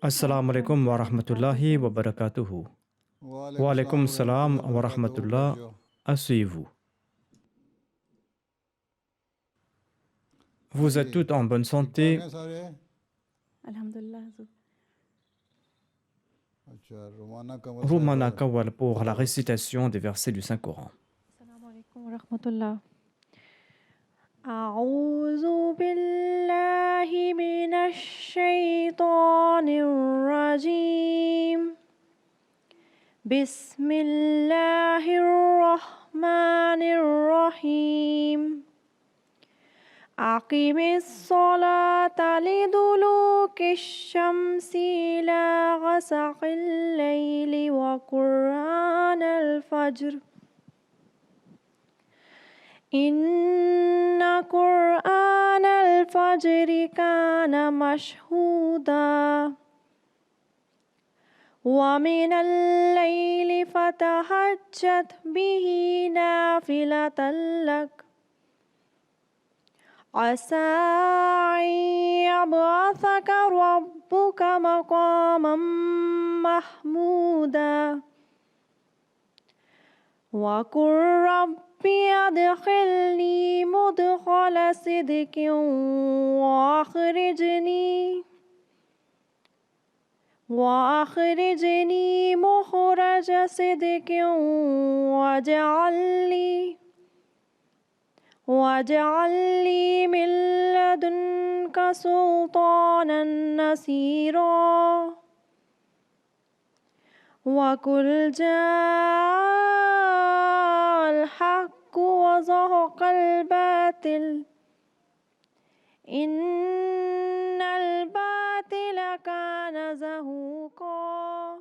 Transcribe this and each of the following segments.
Assalamu alaikum wa rahmatullahi wa barakatuhu. Wa alaikum salam wa rahmatullah. Asseyez-vous. Vous êtes toutes en bonne santé. Alhamdulillah. Rumana Kawal pour la récitation des versets du Saint-Coran. Assalamu alaikum wa rahmatullah. أعوذ بالله من الشيطان الرجيم بسم الله الرحمن الرحيم أقم الصلاة لدلوك الشمس إلى غسق الليل وقرآن الفجر إن قرآن الفجر كان مشهودا ومن الليل فتهجد به نافلة لك عسى أن يبعثك ربك مقاما محمودا وقل ربي أدخلني مدخل صدق وأخرجني مخرج صدق واجعل لي من لدنك سلطانا نصيرا وقل جاء الحق وزهق الباطل إن الباطل كان زهوقا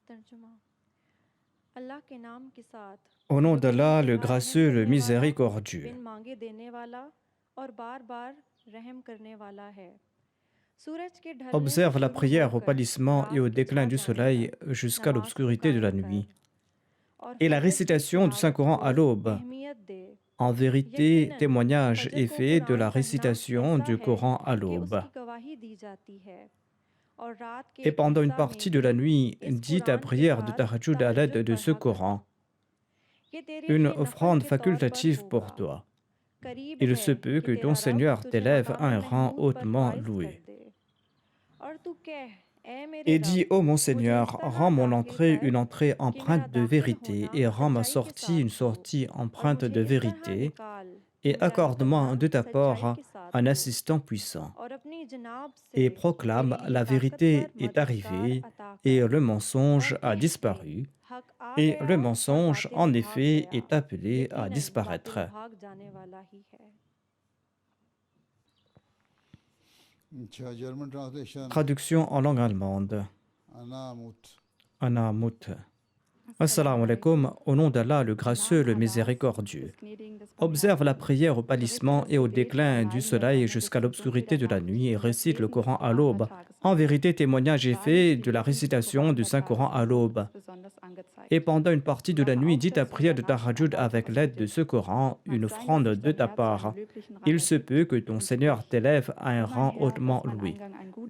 ترجمہ اللہ کے نام کے ساتھ Au nom d'Allah, le gracieux, le miséricordieux. بن مانگے دینے والا اور بار بار رحم کرنے والا ہے Observe la prière au pâlissement et au déclin du soleil jusqu'à l'obscurité de la nuit, et la récitation du Saint-Coran à l'aube. En vérité, témoignage est fait de la récitation du Coran à l'aube. Et pendant une partie de la nuit, dis ta prière de tahajjud à l'aide de ce Coran, une offrande facultative pour toi. Il se peut que ton Seigneur t'élève à un rang hautement loué. Et dis, ô mon Seigneur, rends mon entrée une entrée empreinte de vérité, et rends ma sortie une sortie empreinte de vérité, et accorde-moi de ta part un assistant puissant. Et proclame, la vérité est arrivée, et le mensonge a disparu, et le mensonge, en effet, est appelé à disparaître. Traduction en langue allemande. Anamut. Assalamu alaikum, au nom d'Allah, le gracieux, le miséricordieux. Observe la prière au pâlissement et au déclin du soleil jusqu'à l'obscurité de la nuit et récite le Coran à l'aube. En vérité, témoignage est fait de la récitation du Saint-Coran à l'aube. Et pendant une partie de la nuit, dis ta prière de tahajjud avec l'aide de ce Coran, une offrande de ta part. Il se peut que ton Seigneur t'élève à un rang hautement loué.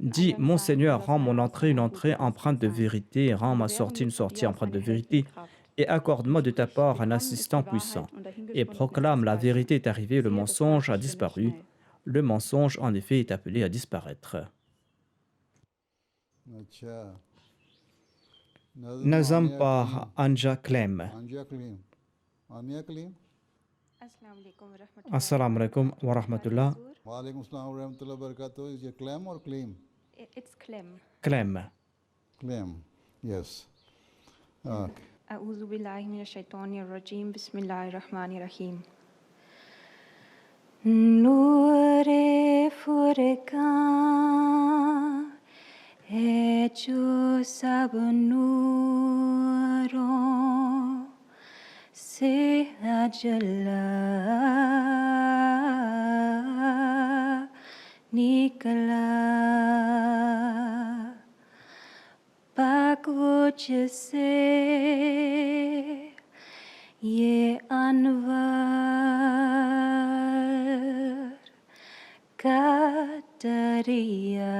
Dis, mon Seigneur, rends mon entrée une entrée empreinte de vérité, rends ma sortie une sortie empreinte de vérité, et accorde-moi de ta part un assistant puissant. Et proclame, la vérité est arrivée, le mensonge a disparu. Le mensonge, en effet, est appelé à disparaître. Nazam par Anja Klem. Assalamu alaikum wa rahmatullah. Wa alaikum assalam wa rahmatullahi wa barakatuh. Is it Clem or Cleem? It's Clem. Klem. Clem, yes. Okay. أعوذ بالله من الشيطان الرجيم بسم الله الرحمن الرحيم نور फुरकान है जो सब नूरों से अजला निकला पाक वो जिसे ये अनवर का दरिया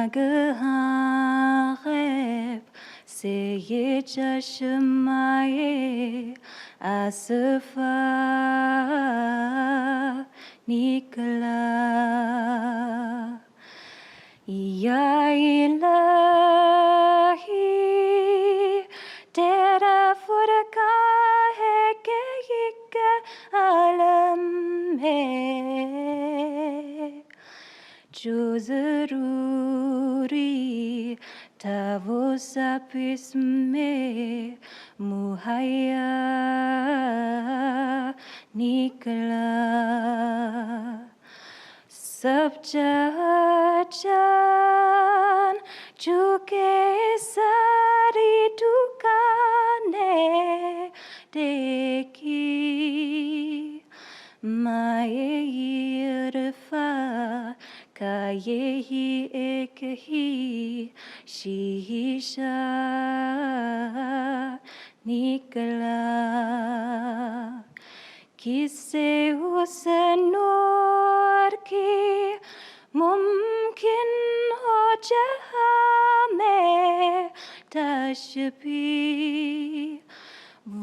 नागहाँ गैब से ये चश्माए आसफा निकला या इलाही तेरा फुरका है कि एक आलम है जो ज़रूरी था वो सब इसमें मुहैया निकला सब जान चुके सारी दुकानें देखी माए इरफा का यही एक ही शीशा निकला किससे उस नूर की मुमकिन हो जहाँ में तशबीह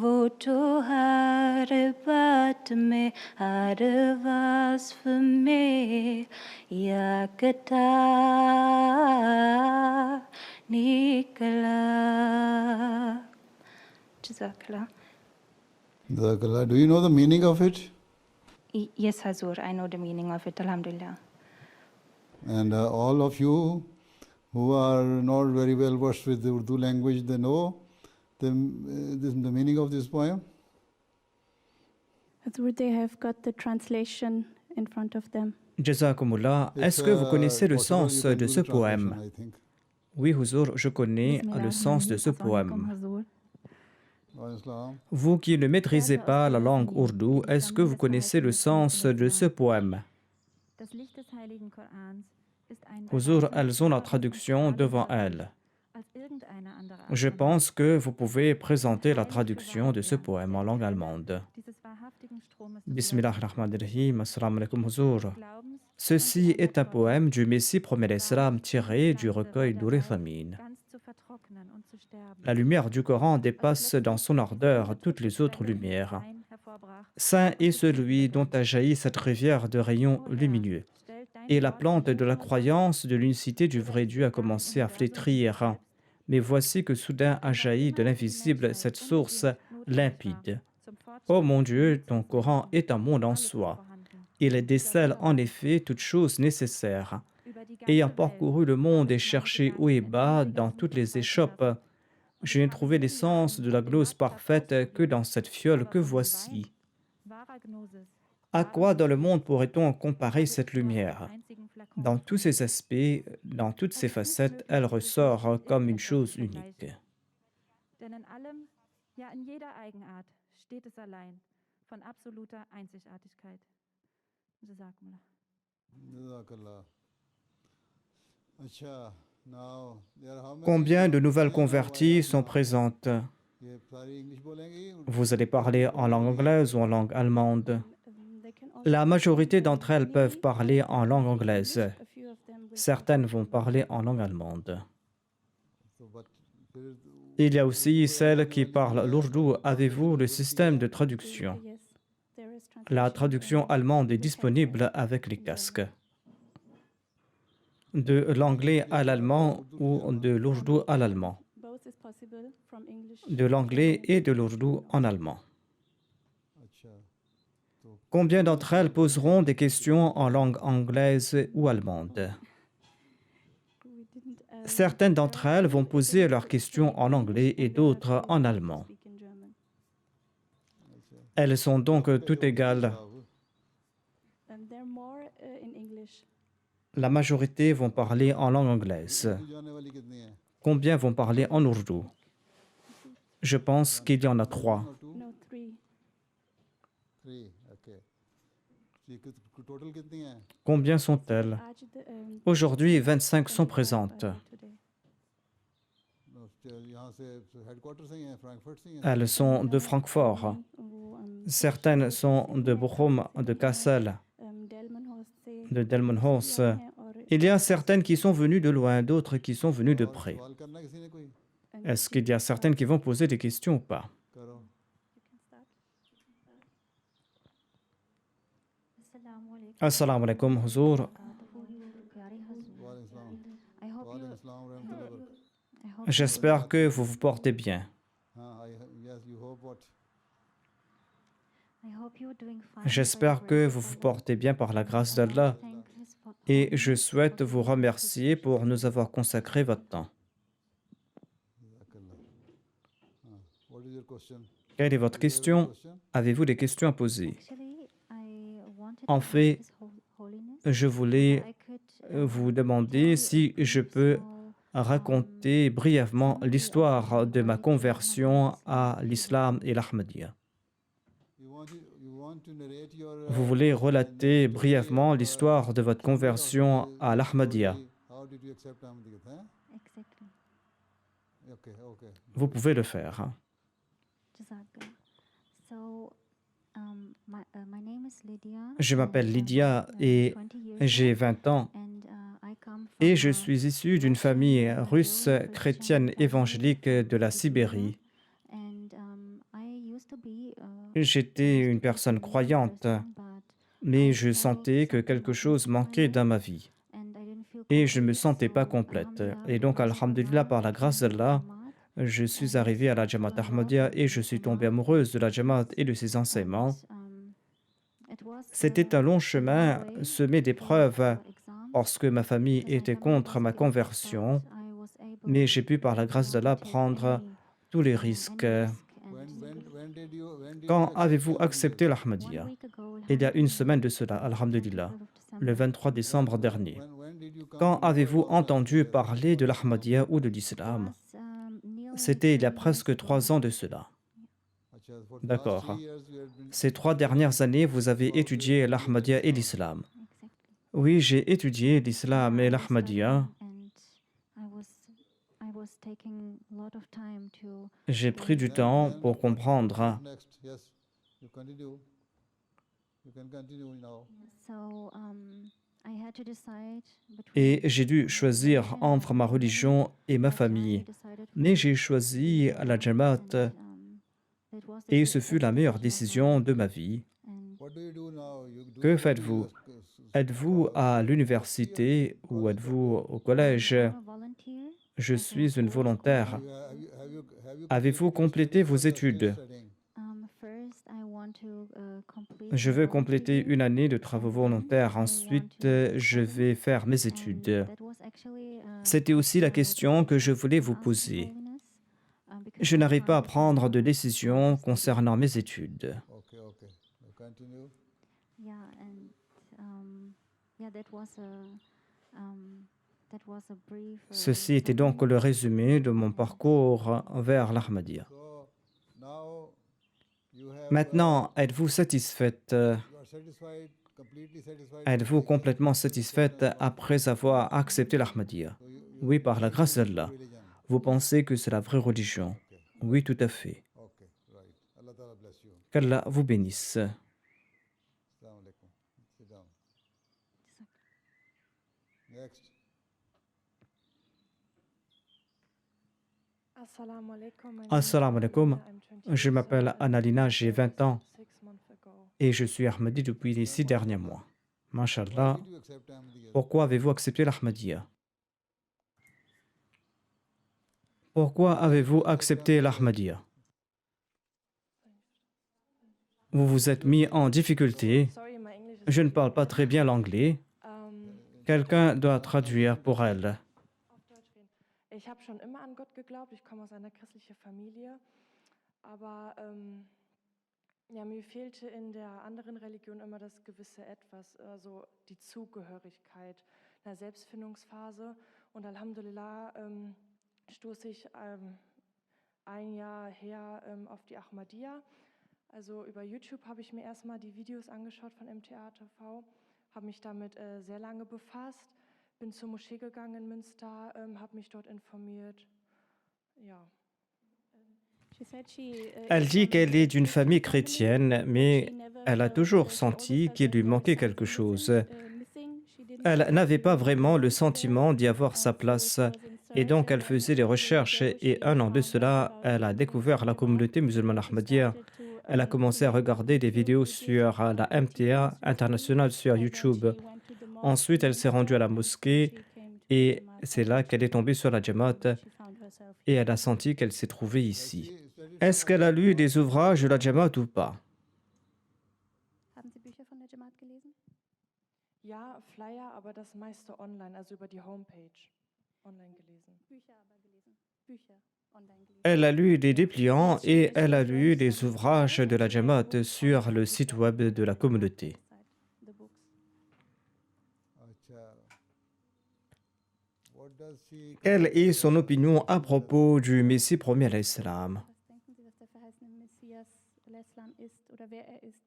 वो तो हर बात में हर वस्फ में यकता निकला जज़ाकल्लाह Jazakallah. Do you know the meaning of it? Yes, Hazur, I know the meaning of it, Alhamdulillah. And all of you who are not very well versed with the Urdu language, they know the meaning of this poem? Hazur, they have got the translation in front of them. Jazakumullah, If, est-ce que vous connaissez le possible, sens you can de do ce the translation, poème? I think. Oui, Huzour, je connais le sens de ce poème. Wa Islam. Vous qui ne maîtrisez pas la langue ourdou, est-ce que vous connaissez le sens de ce poème? Huzour, elles ont la traduction devant elles. Je pense que vous pouvez présenter la traduction de ce poème en langue allemande. Bismillahirrahmanirrahim, assalamu alaikum Huzour. Ceci est un poème du Messie promet l'Islam tiré du recueil d'Urithamin. La lumière du Coran dépasse dans son ardeur toutes les autres lumières. Saint est celui dont a jailli cette rivière de rayons lumineux. Et la plante de la croyance de l'unicité du vrai Dieu a commencé à flétrir. Mais voici que soudain a jailli de l'invisible cette source limpide. Ô mon Dieu, ton Coran est un monde en soi. Il décèle en effet toutes choses nécessaires. Ayant parcouru le monde et cherché haut et bas dans toutes les échoppes, je n'ai trouvé l'essence de la glose parfaite que dans cette fiole que voici. À quoi dans le monde pourrait-on comparer cette lumière? Dans tous ses aspects, dans toutes ses facettes, elle ressort comme une chose unique. Denn in allem, ja in jeder Eigenart, steht es allein von absoluter Einzigartigkeit. Jazakumullah. Jazakallah. Acha, now, there are how many Combien de nouvelles Muslims converties sont présentes? ये सारी इंग्लिश बोलेंगे Urdu Vous allez parler en langue anglaise ou en langue allemande? They can also La majorité d'entre elles peuvent parler en langue anglaise. a few of them will Certaines vont parler en langue allemande. So, but फिर Il y a aussi celles qui parlent l'ourdou. Avez-vous le système de traduction? yes, there is La translation. traduction allemande est disponible avec les casques. De l'anglais à l'allemand ou de l'ourdou à l'allemand. Both is possible from English. De l'anglais et de l'ourdou en allemand. अच्छा Combien d'entre elles poseront des questions en langue anglaise ou allemande? We didn't, Certaines d'entre elles vont poser leurs questions en anglais et d'autres en allemand. speak in German. Elles sont donc toutes égales. And they're more in English. La majorité vont parler en langue anglaise. Urdu जानने वाली कितनी है Combien vont parler en ourdou? Je pense qu'il y en a 3. No, three. 3 okay total कितनी है Combien sont-elles? Aj the, Aujourd'hui, 25 sont présentes. today. यहाँ से हेडक्वार्टर से ही हैं फ्रैंकफर्ट से ही हैं Elles sont de Francfort. Who, Certaines sont de Bochum, de Kassel. Delmenhorst de Delmenhorst. Il y a certaines qui sont venues de loin, d'autres qui sont venues de près. सवाल करना किसी ने कोई Est-ce qu'il y a certaines qui vont poser des questions ou pas? करो Assalamu alaikum, Huzour. वालेकुम सलाम वालेकुम सलाम रहमतुल्लाह व बरकातहू J'espère que vous vous portez bien. हाँ yes you hope what J'espère que vous vous portez bien par la grâce d'Allah et je souhaite vous remercier pour nous avoir consacré votre temps. Jazakallah. What is your question? Quelle est votre question? Question? Avez-vous des questions à poser? En fait, je voulais vous demander si je peux raconter brièvement l'histoire de ma conversion à l'islam et l'Ahmadiyya. You want to narrate your Vous voulez relater brièvement l'histoire de votre conversion à l'Ahmadiyya. how did you accept Ahmadiyyat? Huh? Okay, okay. Vous pouvez le faire. Hein. Je m'appelle Lydia et j'ai 20 ans et je suis issue d'une famille russe chrétienne évangélique de la Sibérie. J'étais une personne croyante, mais je sentais que quelque chose manquait dans ma vie et je ne me sentais pas complète. Et donc, alhamdulillah, par la grâce d'Allah, je suis arrivée à la Jamaat Ahmadiyya et je suis tombée amoureuse de la Jamaat et de ses enseignements. C'était un long chemin semé d'épreuves parce que ma famille était contre ma conversion, mais j'ai pu par la grâce d'Allah prendre tous les risques. When did you Quand avez-vous accepté l'Ahmadiyya? Il y a une semaine de cela, alhamdulillah, le 23 décembre dernier. when did you come Quand avez-vous entendu parler de l'Ahmadiyya ou de l'islam? C'était il y a presque 3 ans de cela. Acha, for the last D'accord. 3 years you have been Ces 3 dernières années, vous avez étudié l'Ahmadiyya et l'islam. Oui, j'ai étudié l'islam et l'Ahmadiyya. J'ai pris du temps pour comprendre. next. Yes, you continue. You can continue now. Et j'ai dû choisir entre ma religion et ma famille. Mais j'ai choisi la Jamaat et ce fut la meilleure décision de ma vie. What do you do now? You do Que faites-vous? Êtes-vous à l'université ou êtes-vous au collège? Je suis une volontaire. have you Avez-vous complété vos études? studying? Je veux compléter une année de travaux volontaires. Ensuite, je vais faire mes études. C'était aussi la question que je voulais vous poser. Je n'arrive pas à prendre de décision concernant mes études. Okay, okay. You continue. Ceci était donc le résumé de mon parcours vers l'Ahmadiyya. So now you have Maintenant, êtes-vous satisfaite? you are satisfied, completely satisfied. Êtes-vous complètement satisfaite après avoir accepté l'Ahmadiyya? Oui, par la grâce d'Allah. Religion. Vous pensez que c'est la vraie religion? Oui, tout à fait. Okay, right. Allah Ta'ala bless you. Qu'Allah vous bénisse. Assalamu alaikum. Sit down. Next. Assalamu alaikum. Je m'appelle Annalina, j'ai 20 ans et je suis Ahmadi depuis les 6 derniers mois. Mashallah. Did you accept Ahmadiyya? Pourquoi avez-vous accepté l'Ahmadiyya? Pourquoi avez-vous accepté l'Ahmadiyya? Vous vous êtes mis en difficulté. Je ne parle pas très bien l'anglais. Quelqu'un doit traduire pour elle. Auf Deutsch reden. Ich habe schon immer an Gott geglaubt. Ich komme aus einer christlichen Familie. Aber ja, mir fehlte in der anderen Religion immer das gewisse Etwas, also die Zugehörigkeit, eine Selbstfindungsphase. Und Alhamdulillah stoße ich ein Jahr her auf die Ahmadiyya. Also über YouTube habe ich mir erstmal die Videos angeschaut von MTA TV, habe mich damit sehr lange befasst, bin zur Moschee gegangen in Münster, habe mich dort informiert. Ja. Elle dit qu'elle est d'une famille chrétienne, mais elle a toujours senti qu'il lui manquait quelque chose. Elle n'avait pas vraiment le sentiment d'y avoir sa place et donc elle faisait des recherches et un an de cela, elle a découvert la communauté musulmane ahmadiyya. Elle a commencé à regarder des vidéos sur la MTA internationale sur YouTube. Ensuite, elle s'est rendue à la mosquée et c'est là qu'elle est tombée sur la Jamaat et elle a senti qu'elle s'est trouvée ici. Est-ce qu'elle a lu des ouvrages de la Jamaat ou pas? Haben Sie Bücher von der Jamaat gelesen? Ja, Flyer, aber das meiste online, also über die Homepage online gelesen. Bücher aber gelesen. Bücher online gelesen. Elle a lu des dépliants et elle a lu des ouvrages de la Jamaat sur le site web de la communauté. The books. Acha. What does she Quelle est son opinion à propos du Messie premier à l'Islam? Was denken Sie, was der verheißene Messias al-Islam ist oder wer er ist?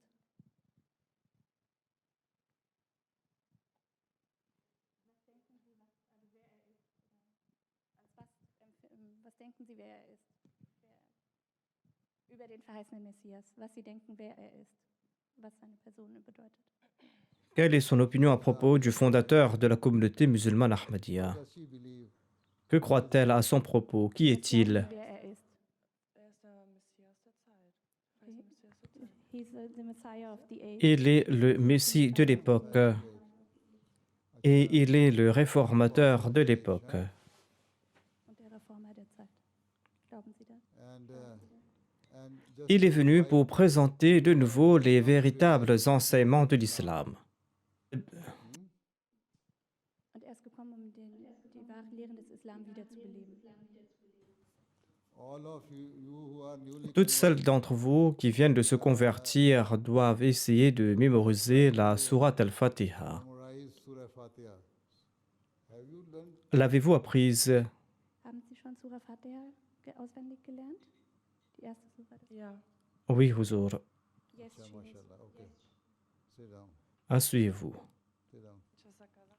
Was denken Sie, wer er ist? Über den verheißenen Messias, was Sie denken, wer er ist, was seine Person bedeutet. Quelle est son opinion à propos du fondateur de la communauté musulmane Ahmadiyya? does she believe? Que croit-elle à son propos? Qui Was glauben est-il? Sie, wer er ist? Er ist der Messias der Zeit. Verheißene Messias der Zeit. He's the Messiah of the age. Il est le Messie de l'époque et il est le réformateur de l'époque. Und der Reformer der Zeit. Glauben Sie das? And just Il est venu pour présenter de nouveau les véritables enseignements de l'islam. Und er ist gekommen, um die wahren Lehren des Islam wiederzubeleben. all of you who are newly Toutes celles d'entre vous qui viennent de se convertir doivent essayer de mémoriser la sourate al-Fatiha. memorize Surah Fatiha. Have you learned? L'avez-vous apprise? Haben Sie schon Surah Fatiha auswendig gelernt? Die erste Surah des Ja, Oui, Huzur. Yes, she knows. MashaAllah. Okay. Sit down. Asseyez-vous. Sit down. Jazakallah.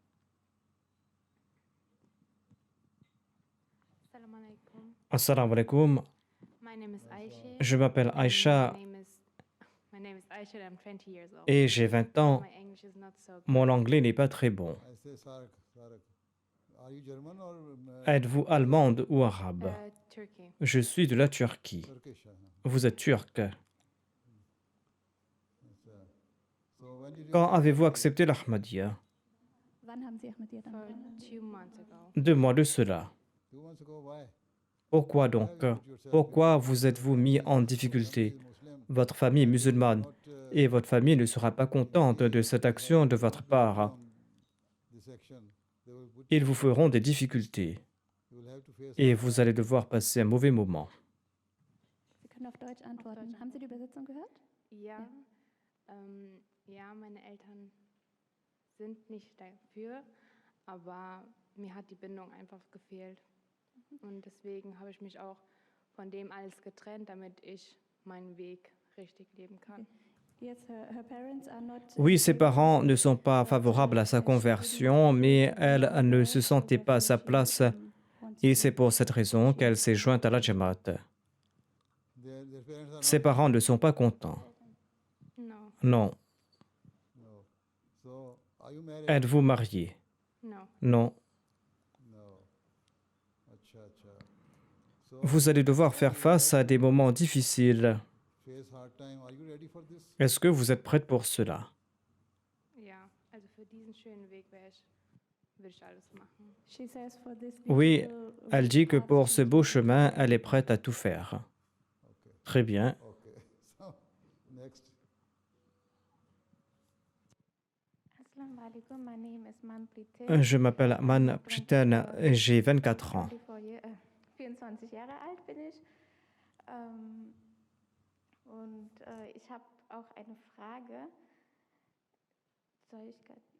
Assalamu alaikum. Assalamu alaikum. My name is Aisha. Je m'appelle Aisha My name is Aisha and I'm 20 years old. et j'ai 20 ans. My English is not so good. Mon anglais n'est pas très bon. I say Sarak. Are you German or Êtes-vous allemande ou arabe? Turkey. Je suis de la Turquie. Turkish? Vous êtes turc. So when did you Quand avez-vous accepté l'Ahmadiyya? Wann haben Sie Ahmadiyya dann For gelernt? 2 months ago. 2 mois de cela. 2 months ago? Why? Pourquoi donc? Pourquoi vous êtes-vous mis en difficulté? Votre famille est musulmane et votre famille ne sera pas contente de cette action de votre part. This action, they will put, Ils vous feront des difficultés you will have to face. et vous allez devoir passer un mauvais moment. Sie können auf Deutsch antworten. Haben Sie die Übersetzung gehört? Ja, ja, meine Eltern sind nicht dafür, aber mir hat die Bindung einfach gefehlt. Und deswegen habe ich mich auch von dem alles getrennt, damit ich meinen Weg richtig leben kann. Yes, her parents are not. Oui, ses parents ne sont pas favorables à sa conversion, mais elle ne se sentait pas à sa place et c'est pour cette raison qu'elle s'est jointe à la Jamaat. Their parents are Ses parents ne sont pas contents. No, Non. no. So are you married? Êtes-vous marié? no. Non. No. Acha, acha. So Vous allez devoir faire face à des moments difficiles. face hard time. Are you ready for this? Est-ce que vous êtes prête pour cela? Ja, also für diesen schönen Weg würde ich alles machen. She says for this Oui, beautiful elle dit que path pour she ce will beau do chemin, everything. elle est prête à tout faire. Très bien. Okay. So next. Assalamu alaikum, my name is Manpreet. Je m'appelle Man Pritan, j'ai 24 ans. 24 Jahre alt bin ich. Ich habe auch eine Frage. Soll ich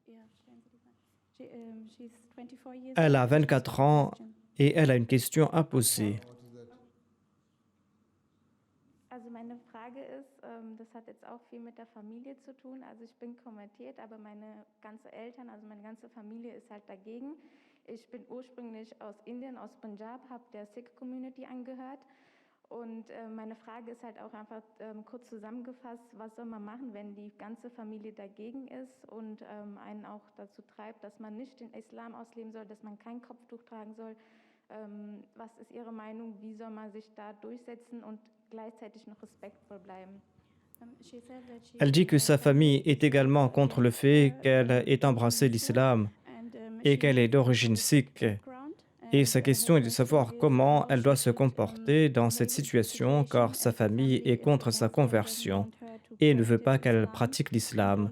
ja, stellen Sie die Frage. She's 24 years Elle a old. 24 ans et elle a une question à poser. What is that? Also meine Frage ist, das hat jetzt auch viel mit der Familie zu tun. Also ich bin konvertiert, aber meine ganze Eltern, also meine ganze Familie ist halt dagegen. Ich bin ursprünglich aus Indien, aus Punjab, habe der Sikh Community angehört Und meine Frage ist halt auch einfach kurz zusammengefasst, was soll man machen, wenn die ganze Familie dagegen ist und einen auch dazu treibt, dass man nicht den Islam ausleben soll, dass man kein Kopftuch tragen soll. Was ist Ihre Meinung, wie soll man sich da durchsetzen und gleichzeitig noch respektvoll bleiben? Elle dit que sa famille est également contre le fait qu'elle ait embrassé l'islam et qu'elle est d'origine sikh. Et sa question est de savoir comment elle doit se comporter dans cette situation car sa famille est contre sa conversion et ne veut pas qu'elle pratique l'islam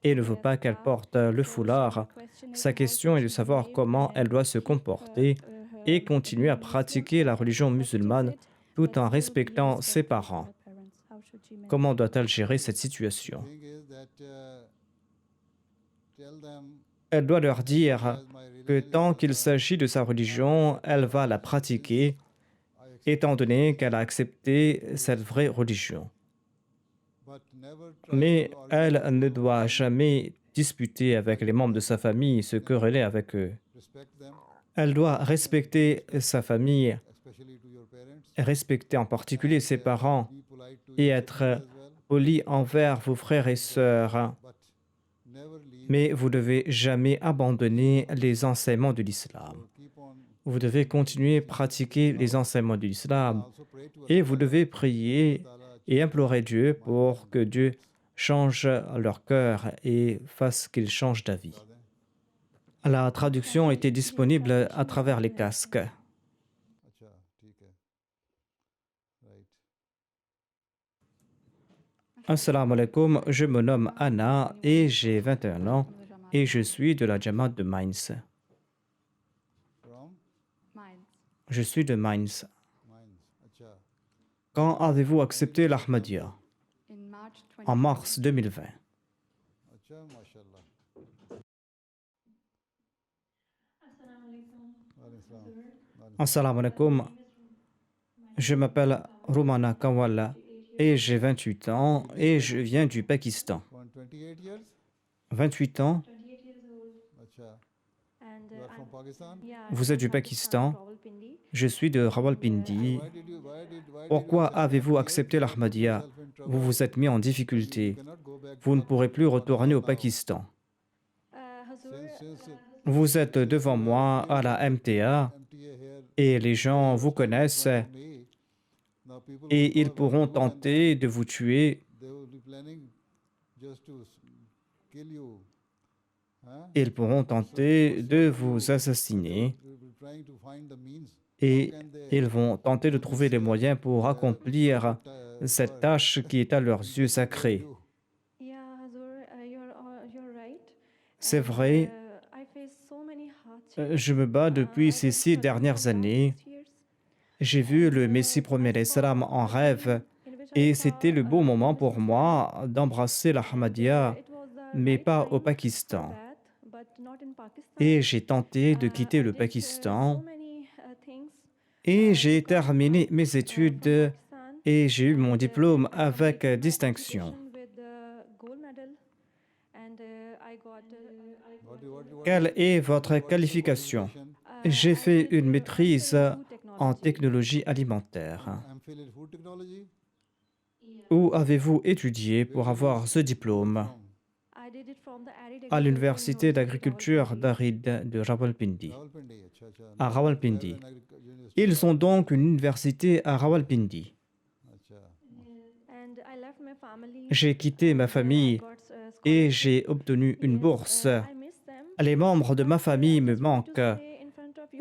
et ne veut pas qu'elle porte le foulard. Sa question est de savoir comment elle doit se comporter et continuer à pratiquer la religion musulmane tout en respectant ses parents. Comment doit-elle gérer cette situation? thing is that tell them Elle doit leur dire que tant qu'il s'agit de sa religion, elle va la pratiquer, étant donné qu'elle a accepté cette vraie religion. but never try Mais to elle ne doit jamais disputer avec les membres de sa famille, se quereller avec eux. respect them, Elle doit respecter sa famille, especially to your parents. respecter en particulier ses parents Be polite to et your être siblings as well, poli envers vos frères et sœurs. but never leave. Mais vous devez jamais abandonner les enseignements de l'islam. Keep on Vous devez continuer à pratiquer les enseignements de l'islam also pray to et vous devez prier et implorer Dieu pour que Dieu change leur cœur et fasse qu'ils changent d'avis. La traduction était disponible à travers les casques. Acha, theek hai. Right. Assalamu alaikum, je me nomme Anna et j'ai 21 ans et je suis de la Jamaat de Mainz. From Je suis de Mainz. Mainz. Acha. Quand avez-vous accepté l'Ahmadiyya? En mars 2020. Acha, mashallah. Alayhi salam. Assalamu alaikum. Je m'appelle Rumana Kawala et j'ai 28 ans et je viens du Pakistan. 28 years? 28 ans, Acha. You are from Pakistan? vous êtes du Pakistan, je suis de Rawalpindi. Why did you Pourquoi avez-vous accepté l'Ahmadiyya? Vous vous êtes mis en difficulté. cannot go back Vous ne pourrez plus retourner au Pakistan. since Vous êtes devant moi à la MTA MTA here et les gens vous connaissent me? Now people et ils pourront tenter de vous tuer. they will be planning just to kill you. Huh? Ils pourront tenter de vous assassiner They will be trying to find the means. et ils vont tenter de trouver les moyens pour accomplir cette tâche qui est à leurs yeux sacrée. Yeah, Hazur, you're right. C'est vrai, I face so many hardships. je me bats depuis ces 6 dernières années. J'ai vu le Messie premier salam en rêve et c'était le beau moment pour moi d'embrasser l'Ahmadiyya, mais pas au Pakistan. Et j'ai tenté de quitter le Pakistan et j'ai terminé mes études et j'ai eu mon diplôme avec distinction. Quelle est votre qualification? J'ai fait une maîtrise en technologie alimentaire. MPhil in food technology. Où avez-vous étudié pour avoir ce diplôme? À l'université d'agriculture d'Arid de Rawalpindi. Rawalpindi. Acha, acha. À Rawalpindi. University. Ils ont donc une université à Rawalpindi. Acha. J'ai quitté ma famille et j'ai obtenu une bourse. Les membres de ma famille me manquent.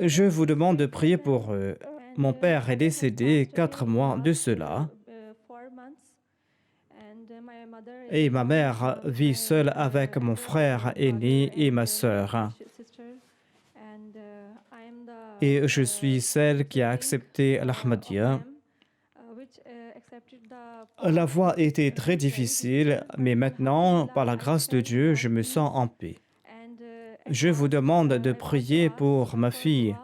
Je vous demande de prier pour eux. Mon père est décédé 4 mois de cela et ma mère vit seule avec mon frère aîné et ma sœur. Et je suis celle qui a accepté l'Ahmadiyya. La voie était très difficile, mais maintenant, par la grâce de Dieu, je me sens en paix. Je vous demande de prier pour ma fille.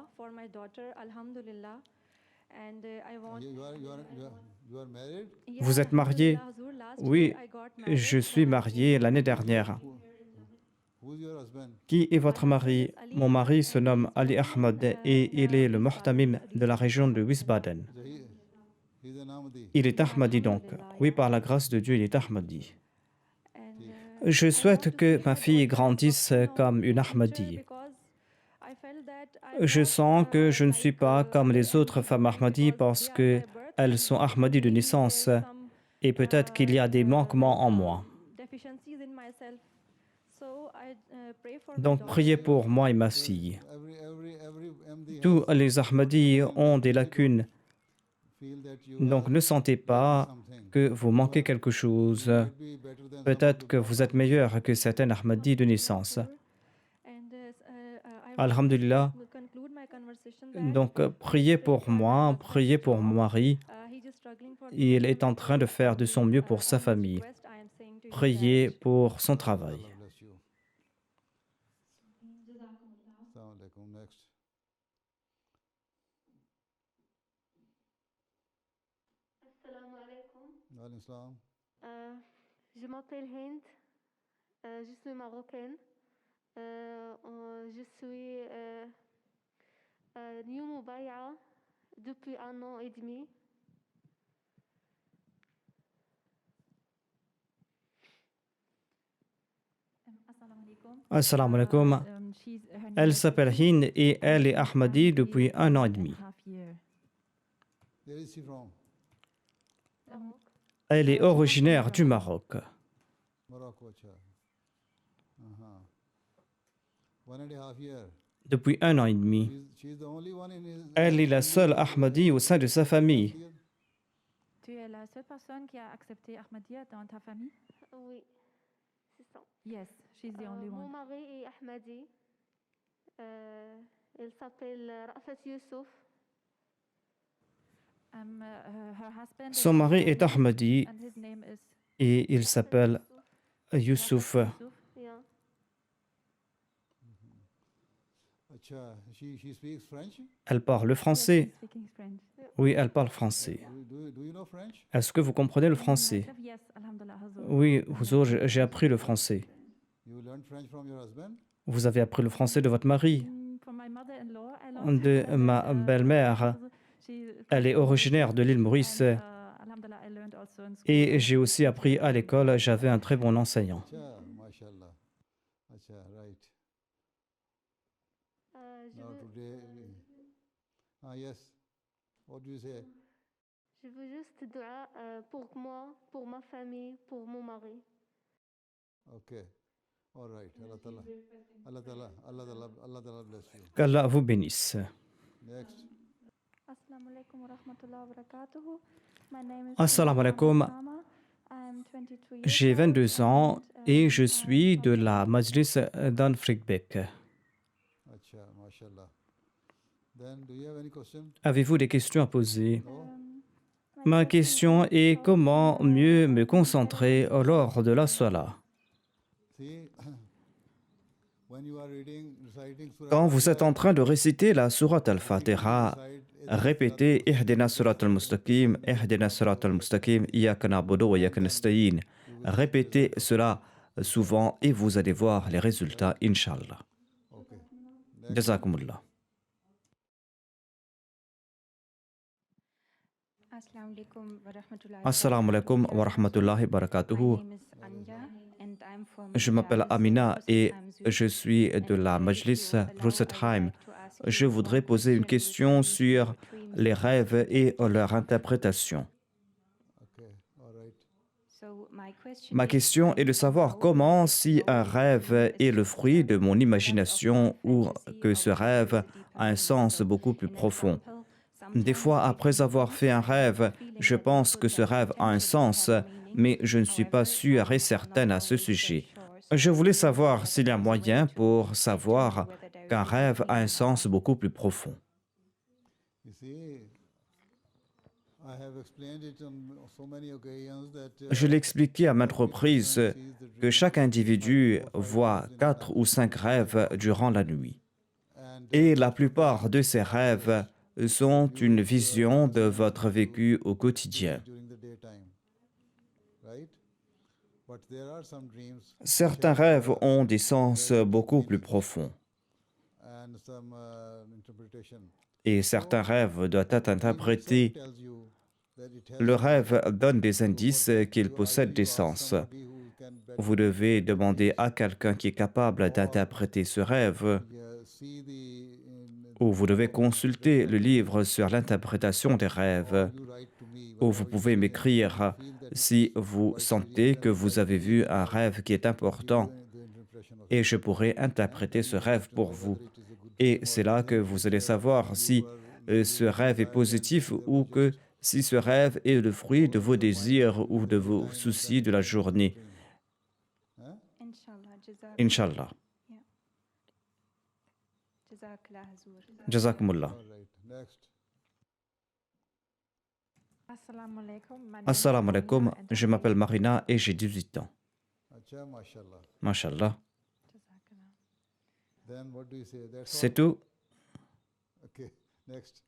You are married? Vous êtes marié? Oui, je suis marié l'année dernière. Who's your husband? Qui est votre mari? Mon mari se nomme Ali Ahmad et il est le Muhtamim de la région de Wiesbaden. He's an Ahmadi. Il est Ahmadi donc. Oui, par la grâce de Dieu, il est Ahmadi. And, Je souhaite I want to que say ma about fille my grandisse personal comme une future Ahmadi. because I felt that I'm Je not, sens que je ne suis like, pas comme other les autres femmes Ahmadi women Ahmadi because parce they are que by birth elles and sont Ahmadi de maybe naissance there's some et peut-être qu'il y a des manquements en moi. deficiencies in myself. So I pray for my Donc priez daughter. pour moi et ma fille. Every MD Tous has les Ahmadis ont des lacunes. feel that you Donc are ne sentez lacking pas something. que vous manquez quelque chose. You might be better than some of Peut-être the que vous êtes meilleur que certains Ahmadis de naissance. And I want Alhamdulillah. to conclude my conversation Donc priez pour moi, priez pour mon mari. he's just struggling for Il est en train de faire de son mieux pour sa famille. Priez pour son travail. Allah bless you. Assalamu alaikum. Next. Assalamu alaikum. Wa alaikum salam. Je m'appelle Hind, je suis marocaine. Je suis New Mubaya depuis 1 an et demi. Assalamu alaikum. Elle s'appelle Hind et elle est Ahmadi depuis 1 an et demi. Where is she from? Elle est originaire du Maroc. Morocco. Acha. Uh-huh. 1.5 years. Depuis 1 an et demi. She's the only one in his. Elle est la seule Ahmadi au sein de sa famille. Tu es la seule personne qui a accepté Ahmadiyya dans ta famille? Oui, c'est ça. Yes, she's the only Mon one. mari est Ahmadi. Il s'appelle Rafat Youssouf. Her husband Son mari est Ahmadi and his name is et il s'appelle Youssouf. Yeah. Acha. She speaks French. Elle parle français. speaking French. Oui, elle parle français. Do you know French? Est-ce que vous comprenez le français? Myself, yes, alhamdulillah. Hazur. Oui, Huzour, j'ai appris le français. You learned French from your husband? Vous avez appris le français de votre mari, From my mother-in-law, I learned de ma French, belle-mère. she Elle est comes from originaire de l'île Maurice. and, alhamdulillah, I learned also in school. Et j'ai aussi appris à l'école. J'avais un très bon enseignant. Acha. Mashallah. Acha. Right. Je, Now veux, today. Yes. What do you say? je veux juste dua pour moi, pour ma famille, pour mon mari. Okay. All right. Allah Ta'ala bless you. Qu'Allah vous bénisse. Next. Assalamu alaikum wa rahmatullahi wa barakatuhu. My name is Assalamu alaikum. I'm 22 years J'ai old 22 ans and, et je I'm suis de from la Majlis d'Anfrikbek. Acha. Mashallah. Then do you have any question? Avez-vous des questions à poser? No? Ma question est comment mieux me concentrer lors de la salat. See, when you are reciting Surah Quand vous êtes en train de réciter la sourate Al-Fatiha, recite répétez Ihdina surat al-mustaqim, Ihdina surat al-mustaqim, Iyaka na'budu wa iyaka nasta'in. Répétez cela souvent et vous allez voir les résultats, Inch'Allah. Okay. Jazakumullah. Assalamu alaikum wa rahmatullahi Assalamu alaikum wa rahmatullahi wa barakatuhu. My name is Anja and I'm from Je m'appelle Amina et je suis de la Majlis Rusetheim. Je voudrais poser une question sur les rêves et leur interprétation. Okay. All right. Ma question est de savoir comment, si un rêve est le fruit de mon imagination ou que ce rêve a un sens beaucoup plus profond. Des fois, après avoir fait un rêve, je pense que ce rêve a un sens, mais je ne suis pas sûre et certaine à ce sujet. Je voulais savoir s'il y a moyen pour savoir qu'un rêve a un sens beaucoup plus profond. You see, I have explained it on so many occasions that Je l'ai expliqué à maintes reprises que chaque individu voit 4 ou 5 rêves durant la nuit. Et la plupart de ces rêves sont une vision de votre vécu au quotidien. during the daytime, right? But there are some dreams Certains rêves ont des sens beaucoup plus profonds and some interpretation. et certains rêves doivent être interprétés Le rêve donne des indices qu'il possède des sens. Vous devez demander à quelqu'un qui est capable d'interpréter ce rêve, ou vous devez consulter le livre sur l'interprétation des rêves, ou vous pouvez m'écrire si vous sentez que vous avez vu un rêve qui est important, et je pourrai interpréter ce rêve pour vous. Et c'est là que vous allez savoir si ce rêve est positif ou que si ce rêve est le fruit de vos désirs ou de vos soucis de la journée. Inshallah. Inch'Allah. Jazakallah Hazur. Jazakumullah. Assalamu alaikum. Assalamu alaikum, je m'appelle Marina et j'ai 18 ans. Acha, mashallah. Mashallah. Then what do you say? That's C'est all? tout. Okay, next.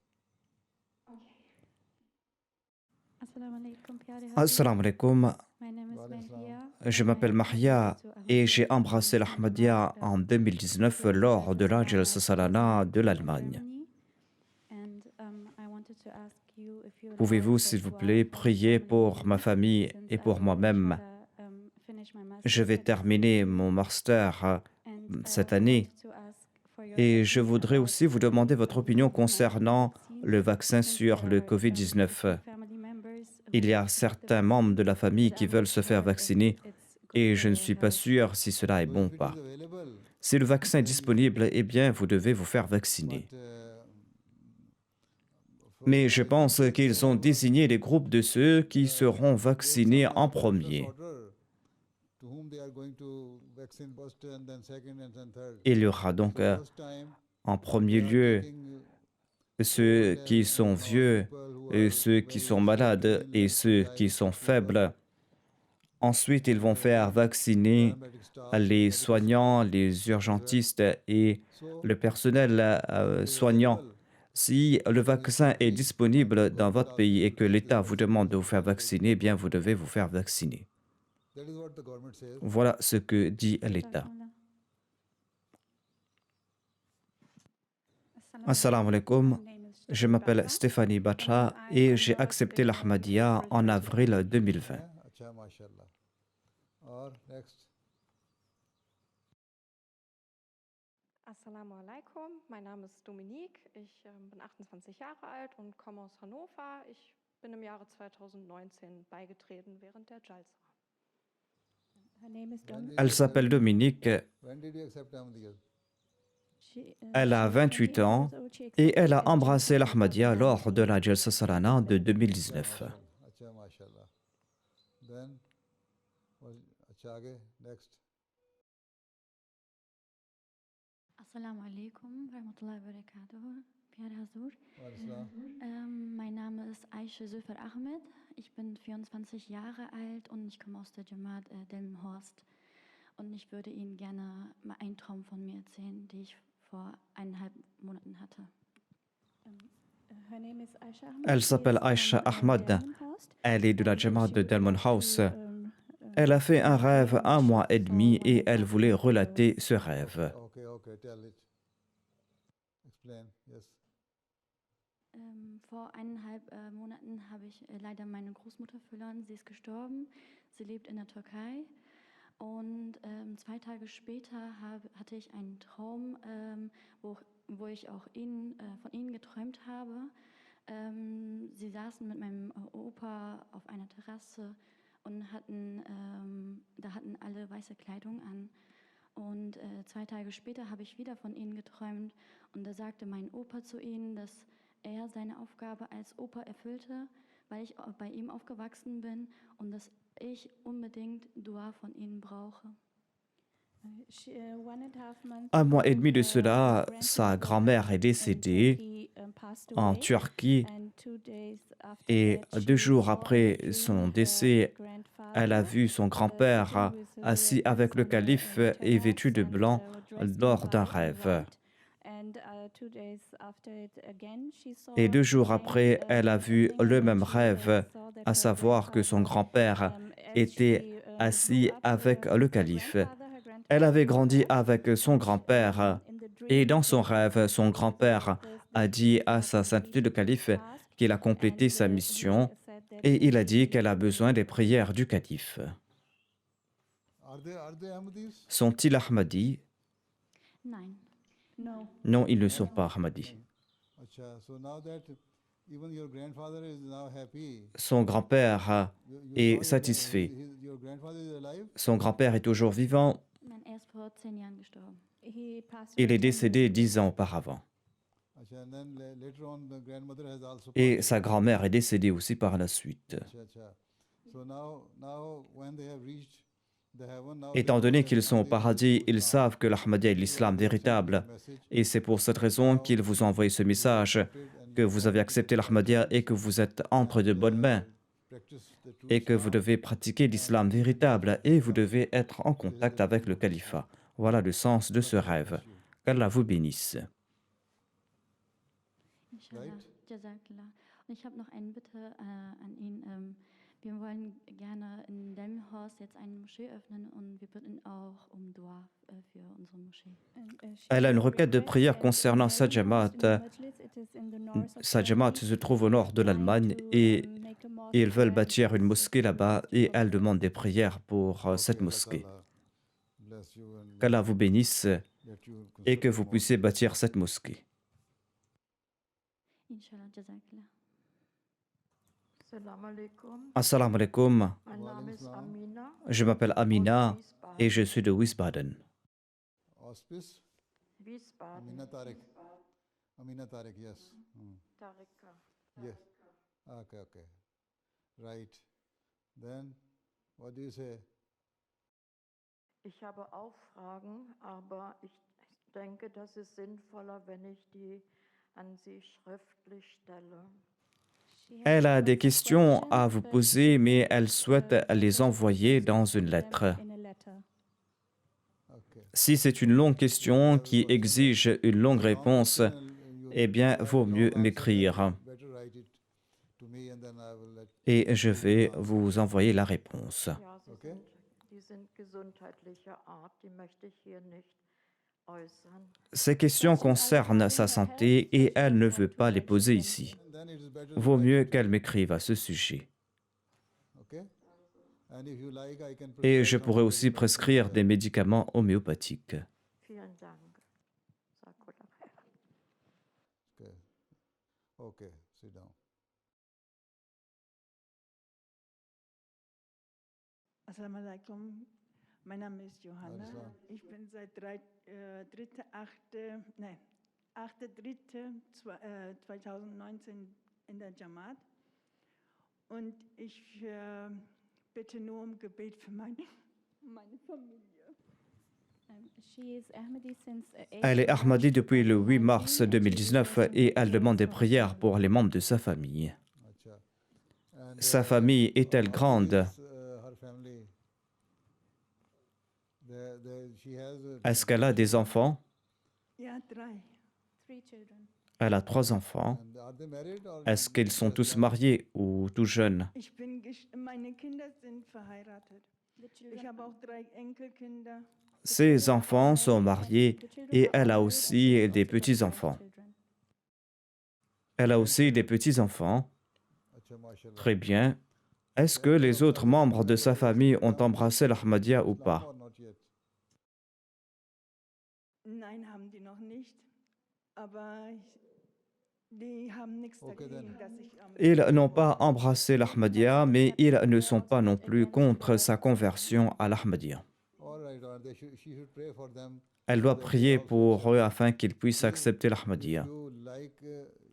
Assalamu alaikum, pyare Hazur. Assalamu alaikum, My name is Mahia. je m'appelle Mahia et j'ai embrassé l'Ahmadiyya en 2019 lors de la Jalsa Salana de l'Allemagne. Pouvez-vous, s'il vous plaît, prier pour ma famille et pour moi-même? Je vais terminer mon master cette année et je voudrais aussi vous demander votre opinion concernant le vaccin sur le Covid-19. Il y a certains membres de la famille qui veulent se faire vacciner et je ne suis pas sûr si cela est bon ou pas. Si le vaccin est disponible, eh bien, vous devez vous faire vacciner. Mais je pense qu'ils ont désigné les groupes de ceux qui seront vaccinés en premier. Il y aura donc en premier lieu ceux qui sont vieux, et ceux qui sont malades et ceux qui sont faibles. Ensuite, ils vont faire vacciner les soignants, les urgentistes et le personnel soignant. Si le vaccin est disponible dans votre pays et que l'État vous demande de vous faire vacciner, eh bien vous devez vous faire vacciner. Voilà ce que dit l'État. Assalamu alaikum. Je m'appelle Stéphanie Batra et j'ai accepté l'Ahmadiyya en avril 2020. Acha, mashallah. Or next. Assalamu alaikum, mein Name ist Dominique, ich bin 28 Jahre alt und komme aus Hannover. Ich bin im Jahre 2019 beigetreten während der Jalsa. Her name is Dom. Elle s'appelle Dominique, When did you accept Ahmadiyya? elle a 28 ans et elle a embrassé l'Ahmadiyya lors de la Jalsa Salana de 2019. Acha, mashallah. Then, acha, aage, next. Assalamu alaikum warahmatullahi wabarakatuh. Pyare Hazur. Wa alaikum. Mein Name ist Aisha Zülfer Ahmed. Ich bin 24 Jahre alt und ich komme aus der Jamaat Delmenhorst. Und ich würde Ihnen gerne mal einen Traum von mir erzählen, den ich vor 1,5 Monaten hatte. Her name is Aisha Ahmed. Elle s'appelle She is Aisha from Ahmad. Delmenhorst. Elle est de la Jamaat de Delmon House. Um, Elle a fait un rêve 1 mois et demi et elle voulait relater ce rêve. Okay, okay, tell it. Explain, yes. Vor 1,5 Monaten habe ich leider meine Großmutter verloren. Sie ist gestorben. Sie lebt in der Türkei. Und 2 Tage später hatte ich einen Traum, wo ich auch von ihnen geträumt habe. Sie saßen mit meinem Opa auf einer Terrasse und da hatten alle weiße Kleidung an. Und 2 Tage später habe ich wieder von ihnen geträumt und da sagte mein Opa zu ihnen, dass er seine Aufgabe als Opa erfüllte, weil ich bei ihm aufgewachsen bin und dass ich unbedingt Dua von ihnen brauche. 1 mois et demi de cela, sa grand-mère est décédée en Turquie et 2 jours après son décès, elle a vu son grand-père assis avec le calife et vêtu de blanc lors d'un rêve. Et 2 jours après, elle a vu le même rêve, à savoir que son grand-père était assis avec le calife. Elle avait grandi avec son grand-père et dans son rêve, son grand-père a dit à sa sainteté le calife qu'il a complété sa mission et il a dit qu'elle a besoin des prières du calife. Are they Ahmadis? Sont-ils Ahmadis? Nein. Non, ils ne sont pas Ahmadis. Acha, so now that even your grandfather is now happy, Son grand-père you est saw satisfait. your grandfather is alive? Son grand-père est toujours vivant. Er ist vor 10 Jahren gestorben. Il est décédé 10 ans auparavant. Acha, and then later on the grandmother has also Et passed sa grand-mère est décédée aussi par la suite. away. Acha. So now when they have reached the heaven, now Étant they know donné that qu'ils sont au Ahmadi is paradis, true ils Islam. savent que l'Ahmadiyya est l'islam véritable. Et c'est pour cette raison qu'ils vous ont envoyé ce message, que vous avez accepté l'Ahmadiyya et que vous êtes entre de bonnes mains, et que vous devez pratiquer l'islam véritable et vous devez être en contact avec le califat. Voilà le sens de ce rêve. Qu'Allah vous bénisse. Inshallah. Right. Jazakallah. Und ich habe noch eine Bitte an ihn. Wir wollen gerne in Delmenhorst jetzt eine Moschee öffnen und wir bitten auch um Dua für unsere Moschee. Elle a une requête de prière concernant sa Jamaat. Sa Jamaat se trouve au nord de l'Allemagne et ils veulent bâtir une mosquée là-bas et elle demande des prières pour cette mosquée. Bless you and Qu'Allah vous bénisse let you et que vous puissiez bâtir cette mosquée. Inshallah, Jazakallah. Assalamu alaikum. Assalamu alaikum. Mein Name ist Amina. Je m'appelle Amina aus Wiesbaden. et je suis de Wiesbaden. auspice. Wiesbaden. Amina Tariq. Amina Tariq, yes. Tarika. Yes. Okay. Right. Then, what do you say? Ich habe auch Fragen, aber ich denke, das ist sinnvoller, wenn ich die an Sie schriftlich stelle. Elle a des questions à vous poser, mais elle souhaite les envoyer dans une lettre. Okay. Si c'est une longue question qui exige une longue réponse, eh bien, vaut mieux m'écrire Better write it to me and then I will let et je vais vous envoyer la réponse. Ja, Okay. die sind gesundheitlicher Art, die möchte ich hier nicht äußern. Ces questions concernent sa santé et elle ne veut pas les poser ici. Then it is better Vaut to mieux write it. qu'elle m'écrive à ce sujet. Okay. And if you like, I can Et prescribe je some pourrais aussi medicine prescrire as des well. médicaments homéopathiques. Vielen Dank. Jazakallah khair. Okay, sit down. Assalamu alaikum. Mein Name ist Johanna. Assalam. Ich bin seit 8.3.2019 in der Jamaat. Und ich bitte nur um Gebet für meine Familie. Elle est Ahmadi depuis le 8 mars 2019 et elle demande des prières pour les membres de sa famille. Acha. And, Sa famille est-elle how grande? big is, her family? She has Est-ce qu'elle a des enfants? Ja, 3. Elle a 3 enfants. and are they married or Est-ce qu'ils sont just tous young? mariés ou tout jeunes? Meine Kinder sind verheiratet. Ich habe auch 3 Enkelkinder. Ses enfants sont mariés et elle a aussi des petits-enfants. Elle a aussi des petits-enfants. Acha, mashallah. Très bien. Est-ce que les autres membres de sa famille ont embrassé l'Ahmadiyya ou Islam pas? or not yet? Nein, haben die noch nicht. Aber die haben nichts Okay, then. dagegen, dass ich am Ils n'ont pas embrassé l'Ahmadiyya, mais ils ne sont pas non plus contre sa conversion à l'Ahmadiyya. All right, she should pray for them. Elle doit prier pour eux afin qu'ils puissent accepter If l'Ahmadiyya. you like,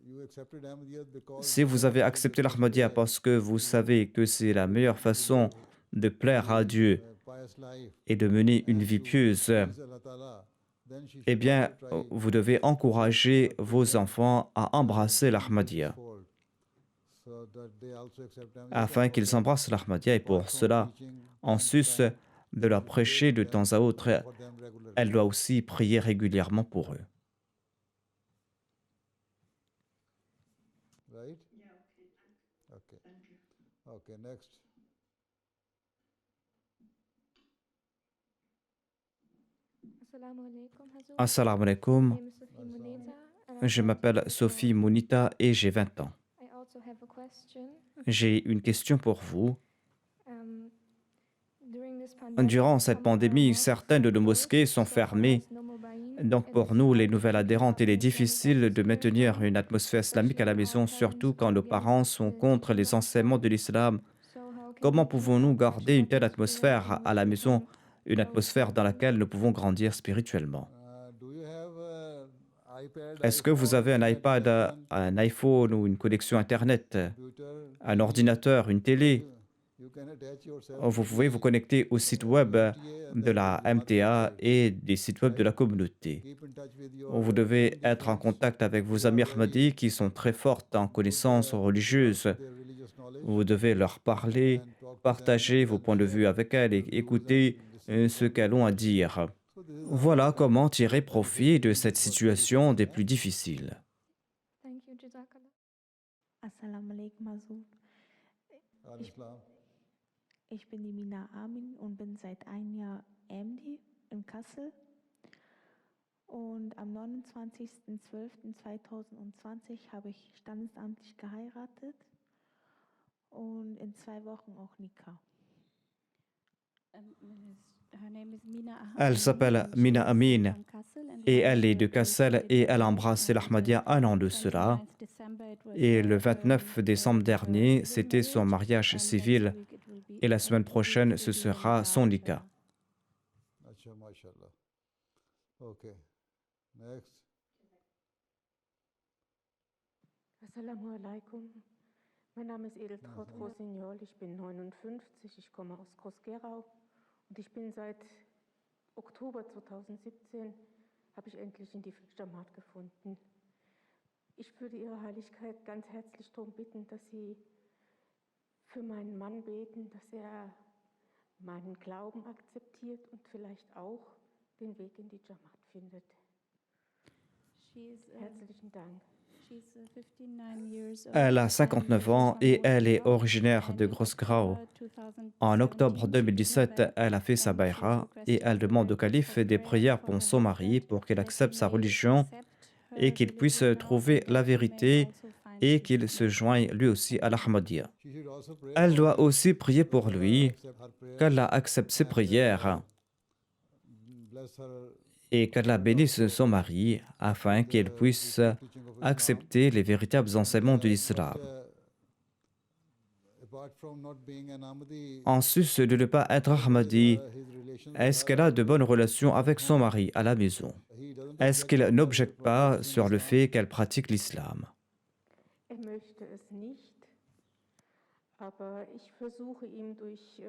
you accepted Ahmadiyya because Si vous avez accepté l'Ahmadiyya parce que vous savez que c'est la meilleure façon de plaire à Dieu pious life, et de mener une vie pieuse, please Allah Ta'ala, then she eh should bien, also try vous devez encourager vos enfants à embrasser l'Ahmadiyya, fold, so that they also accept Ahmadiyya. afin qu'ils embrassent l'Ahmadiyya. Et pour cela, en sus de leur prêcher de temps à autre, For them regularly. elle doit aussi prier régulièrement pour eux. Right? Okay. Okay, next. Assalamu alaikum, Hazur. Assalamu alaikum. My name is Sophie Muneta, and Je m'appelle Sophie Mounita et j'ai 20 ans. I also have a question. J'ai une question pour vous. Um, during this pandemic, Durant cette some of our pandémie, mosques certaines de nos are mosquées closed, sont so for fermées. us, no mobile, Donc and pour it's nous, les hard to nouvelles keep adhérentes, up il est an Islamic difficile de atmosphere at maintenir home, une atmosphère islamique à la especially when our maison, parents surtout quand are nos parents against sont the contre les Sharia enseignements law. de l'islam. So how can Comment we keep pouvons-nous up such garder an une telle atmosphere atmosphère and à la keep maison, them une close atmosphère dans together? laquelle nous pouvons grandir spirituellement? Do you have iPad, Est-ce que vous iPhone, avez un that you iPad, can run un iPhone ou une connexion Internet, computer, un TV? ordinateur, une télé? You can attach yourself Vous to pouvez vous the connecter au site web MTA and de then la to the Jamaat MTA website, et des sites web de right? la communauté. Keep in touch with Vous your devez Ahmadi être en friends contact avec vos who amis are very Ahmadis qui sont très fortes en good connaissances with regards religieuses. to their religious knowledge, Vous devez leur parler, and talk to them partager and vos then points de share vue avec elles et your views écouter and listen to ce them. qu'elles ont à dire. So this is how Voilà you can comment tirer benefit profit de from cette this prosperity situation des yeah? plus difficiles. Thank you, Jazakallah. Assalamu alaikum, Mazur. Al Islam. Ich bin die Mina Amin und bin seit einem Jahr MD in Kassel. Und am 29.12.2020 habe ich standesamtlich geheiratet und in 2 Wochen auch Nikah. Elle s'appelle Mina Amin et elle est de Kassel et elle a embrassé l'Ahmadiyya un an de cela. Et le 29 décembre dernier, c'était son mariage civil et la semaine prochaine, ce sera son nikah. Acha, mashallah. Okay. Next. Assalamu alaikum. Mein Name ist Edeltraut Rosignol, ich bin 59, ich komme aus Groß-Gerau und ich bin seit Oktober 2017, habe ich endlich in die Jamaat gefunden. Ich würde Ihre Heiligkeit ganz herzlich darum bitten, dass Sie für meinen Mann beten, dass er meinen Glauben akzeptiert und vielleicht auch den Weg in die Jamaat findet. Herzlichen Dank. Elle a 59 ans et elle est originaire de Groß-Grau. En octobre 2017, elle a fait sa baïra et elle demande au calife des prières pour son mari pour qu'il accepte sa religion et qu'il puisse trouver la vérité et qu'il se joigne lui aussi à l'Ahmadiyya. She should also pray Elle for doit him, aussi prier pour lui, accept her prayers, qu'Allah accepte ses and, prières bless her et qu'Allah bénisse son mari afin qu'elle puisse accepter les véritables enseignements de l'islam. apart from not being an Ahmadi, En sus de ne pas être Ahmadi, his relation est-ce qu'elle a de bonnes relations avec son mari à la maison? he doesn't Est-ce object qu'il to n'objecte pas practicing sur le Islam. fait qu'elle pratique l'islam? Möchte es nicht, aber ich versuche ihm durch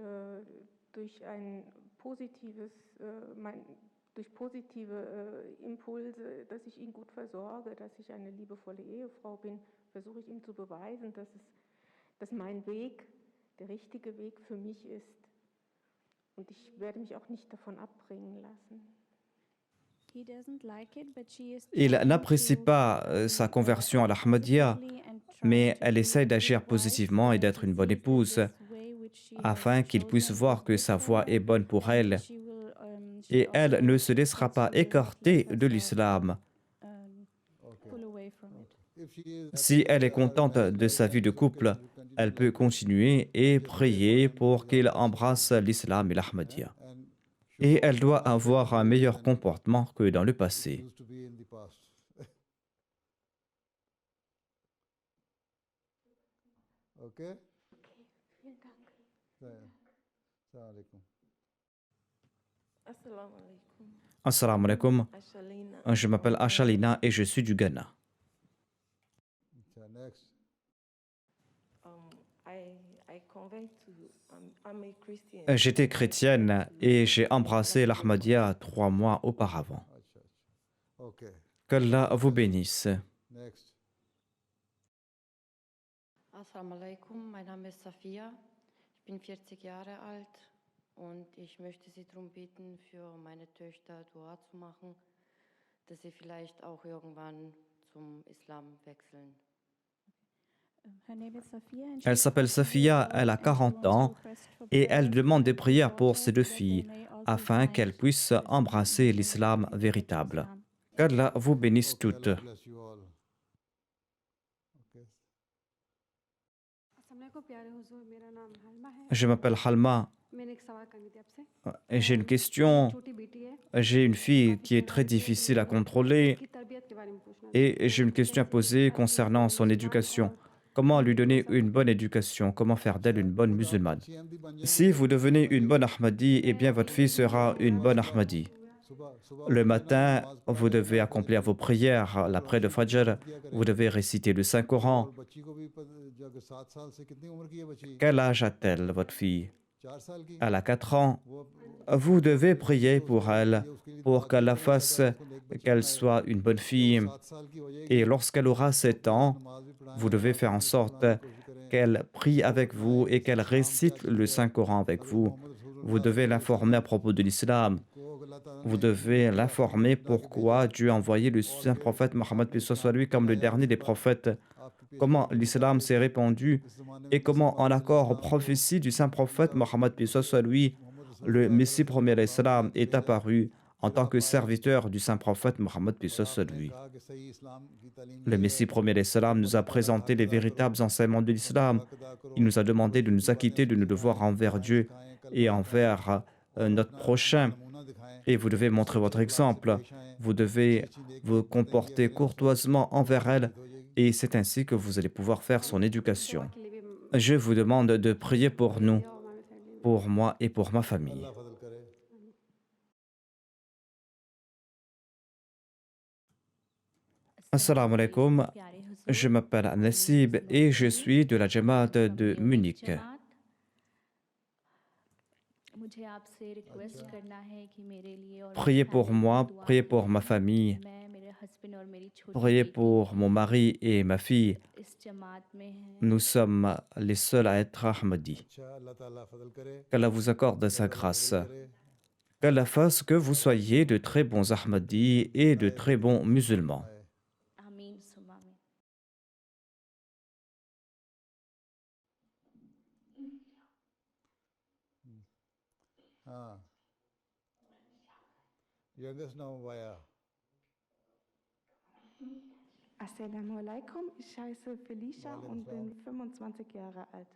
ein positives, durch positive Impulse, dass ich ihn gut versorge, dass ich eine liebevolle Ehefrau bin, versuche ich ihm zu beweisen, dass mein Weg der richtige Weg für mich ist. Und ich werde mich auch nicht davon abbringen lassen. Il n'apprécie pas sa conversion à l'Ahmadiyya, mais elle essaie d'agir positivement et d'être une bonne épouse afin qu'il puisse voir que sa voie est bonne pour elle. Et elle ne se laissera pas écarter de l'islam. Si elle est contente de sa vie de couple, elle peut continuer et prier pour qu'il embrasse l'islam et l'Ahmadiyya. Et elle doit avoir un meilleur comportement que dans le passé. used to be in the past. Okay? Vielen Dank. Assalamu alaikum. Assalamu alaikum. Assalamu alaikum. Ashalina. Je m'appelle Ashalina et je suis du Ghana. Next. I'm a Christian. J'étais chrétienne et j'ai embrassé l'Ahmadiyya 3 mois auparavant. Okay. Qu'Allah vous bénisse. Next. Assalamu alaikum, mein Name ist Safia, ich bin 40 Jahre alt und ich möchte Sie darum bitten, für meine Töchter Dua zu machen, dass sie vielleicht auch irgendwann zum Islam wechseln. Elle s'appelle Safia, elle a 40 ans et elle demande des prières pour ses 2 filles afin qu'elles puissent embrasser l'islam véritable. Qu'Allah vous bénisse toutes. Bless you all. Je m'appelle Halma et j'ai une question. J'ai une fille qui est très difficile à contrôler et j'ai une question à poser concernant son éducation. Comment lui donner une bonne éducation? Comment faire d'elle une bonne musulmane? Si vous devenez une bonne Ahmadi, eh bien votre fille sera une bonne Ahmadi. Le matin, vous devez accomplir vos prières. L'après le Fajr, vous devez réciter le Saint-Coran. Quel âge a-t-elle, votre fille? Elle a 4 ans. Vous devez prier pour elle, pour qu'Allah fasse qu'elle soit une bonne fille. Et lorsqu'elle aura 7 ans, vous devez faire en sorte qu'elle prie avec vous et qu'elle récite le Saint-Coran avec vous. Vous devez l'informer à propos de l'islam. Vous devez l'informer pourquoi Dieu a envoyé le saint prophète Mohammed paix soit lui comme le dernier des prophètes, comment l'islam s'est répandu et comment, en accord aux prophéties du saint prophète Mohammed paix soit lui, le Messie premier l'islam est apparu en tant que serviteur du saint prophète Mohammed paix soit lui. Le Messie premier l'islam nous a présenté les véritables enseignements de l'islam. Il nous a demandé de nous acquitter de nos devoirs envers Dieu et envers notre prochain. Et vous devez montrer votre exemple. Vous devez vous comporter courtoisement envers elle et c'est ainsi que vous allez pouvoir faire son éducation. Je vous demande de prier pour nous, pour moi et pour ma famille. Assalamu alaikum. Je m'appelle Nassib et je suis de la Jamaat de Munich. Priez pour moi, priez pour ma famille, priez pour mon mari et ma fille. Nous sommes les seuls à être Ahmadis. Qu'Allah vous accorde sa grâce. Qu'Allah fasse que vous soyez de très bons Ahmadis et de très bons musulmans. Assalamu alaikum, ich heiße Felicia und bin 25 Jahre alt.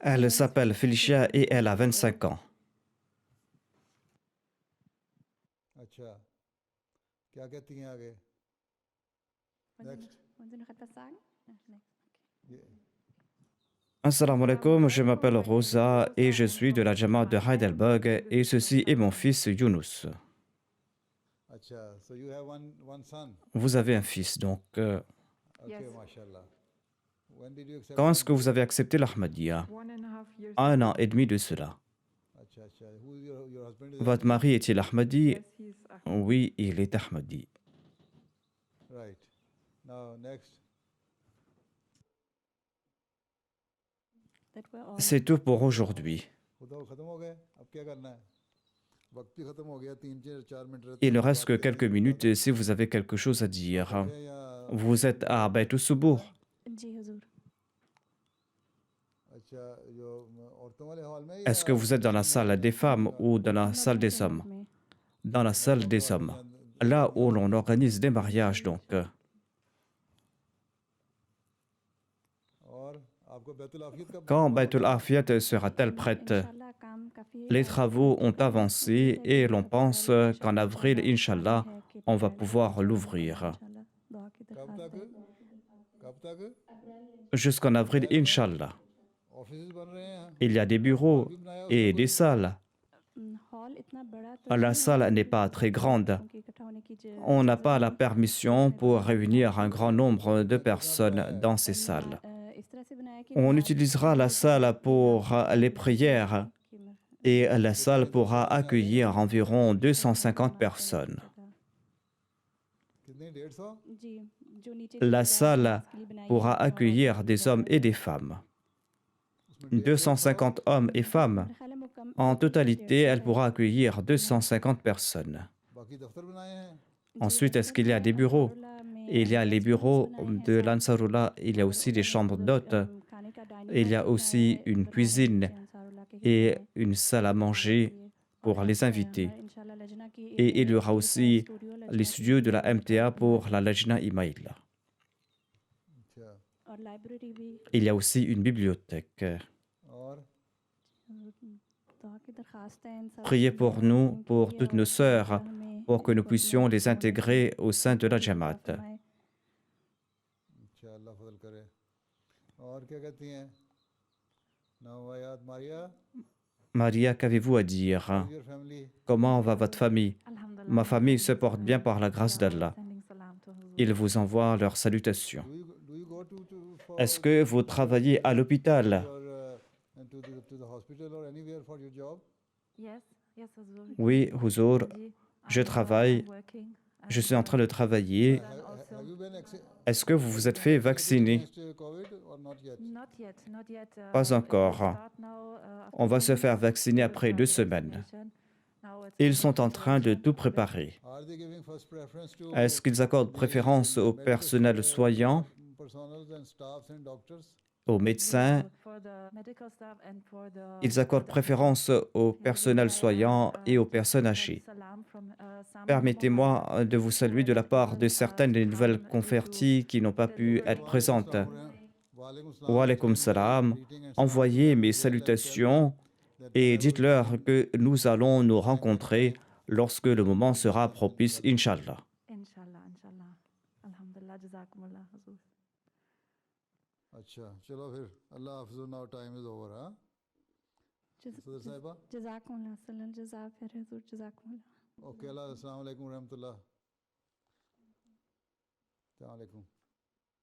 Elle s'appelle Felicia et elle a 25 ans. Assalamu alaikum, je m'appelle Rosa et je suis de la Jamaat de Heidelberg et ceci est mon fils Younous. Vous avez un fils, donc. Quand est-ce que vous avez accepté l'Ahmadiyya? 1 an et demi de cela. Votre mari est-il Ahmadi? Oui, il est Ahmadi. C'est tout pour aujourd'hui. Il ne reste que quelques minutes si vous avez quelque chose à dire. Vous êtes à Bait Soubour. Est-ce que vous êtes dans la salle des femmes ou dans la salle des hommes? Dans la salle des hommes. Là où l'on organise des mariages, donc. Quand Baitul Afiyat sera-t-elle prête? Les travaux ont avancé et l'on pense qu'en avril, Inch'Allah, on va pouvoir l'ouvrir. Jusqu'en avril, Inch'Allah. Il y a des bureaux et des salles. La salle n'est pas très grande. On n'a pas la permission pour réunir un grand nombre de personnes dans ces salles. On utilisera la salle pour les prières et la salle pourra accueillir environ 250 personnes. La salle pourra accueillir des hommes et des femmes. 250 hommes et femmes. En totalité, elle pourra accueillir 250 personnes. Ensuite, est-ce qu'il y a des bureaux? Il y a les bureaux de l'Ansarullah, il y a aussi des chambres d'hôtes, il y a aussi une cuisine et une salle à manger pour les invités. Et il y aura aussi les studios de la MTA pour la Lajna Imaïla. Library भी Il y a aussi une bibliothèque. और दुआ की दरखास्त है इन सब Priez pour nous, बहनों pour की toutes और nos sœurs, हमेशा हमें pour que nous puissions les intégrer au sein de la अता Jamaat. फरमाए। अच्छा अल्लाह फजल करे और क्या कहती हैं नवायात Maria Maria, qu'avez-vous à dire? your family Comment va votre famille? अल्हम्दुलिल्लाह Ma famille se porte bien par la grâce d'Allah. sending salam to Huzur. Ils vous envoient leurs salutations. do you go for Est-ce que vous travaillez à l'hôpital? to the hospital or anywhere for your job Yes, yes, Huzur. Oui, Huzour, ji, je travaille. I'm working. Je suis en train de travailler. have you been Est-ce que vous vous êtes fait vacciner? against COVID or not yet Not yet, not yet. Pas It will encore. start now, after On va 2 se faire weeks. vacciner We'll après start 2 the semaines. vaccination. Now it's Ils on sont en the train de situation tout of it. préparer. are they giving first preference to Est-ce qu'ils accordent préférence au personnel soignant, personals and staffs and doctors aux médecins? For the medical staff and for the Ils accordent préférence au personnel soignant et aux personnes âgées. salam from some Permettez-moi de vous saluer de la part de certaines des nouvelles converties qui n'ont pas pu être présentes. Wa alaykoum salam. Envoyez mes salutations et dites-leur que nous allons nous rencontrer lorsque le moment sera propice, Inch'Allah. Inshallah, inshallah. Alhamdulillah, jazakumullah, Huzur. अच्छा चलो फिर अल्लाह हाफिज़ now time is over हाँ सदर साहिबा Jazakumullah, salal jazak khair, Huzur, jazakumullah. Okay अल्लाह अस्सलाम वालेकुम रहमतुल्लाह अस्सलाम वालेकुम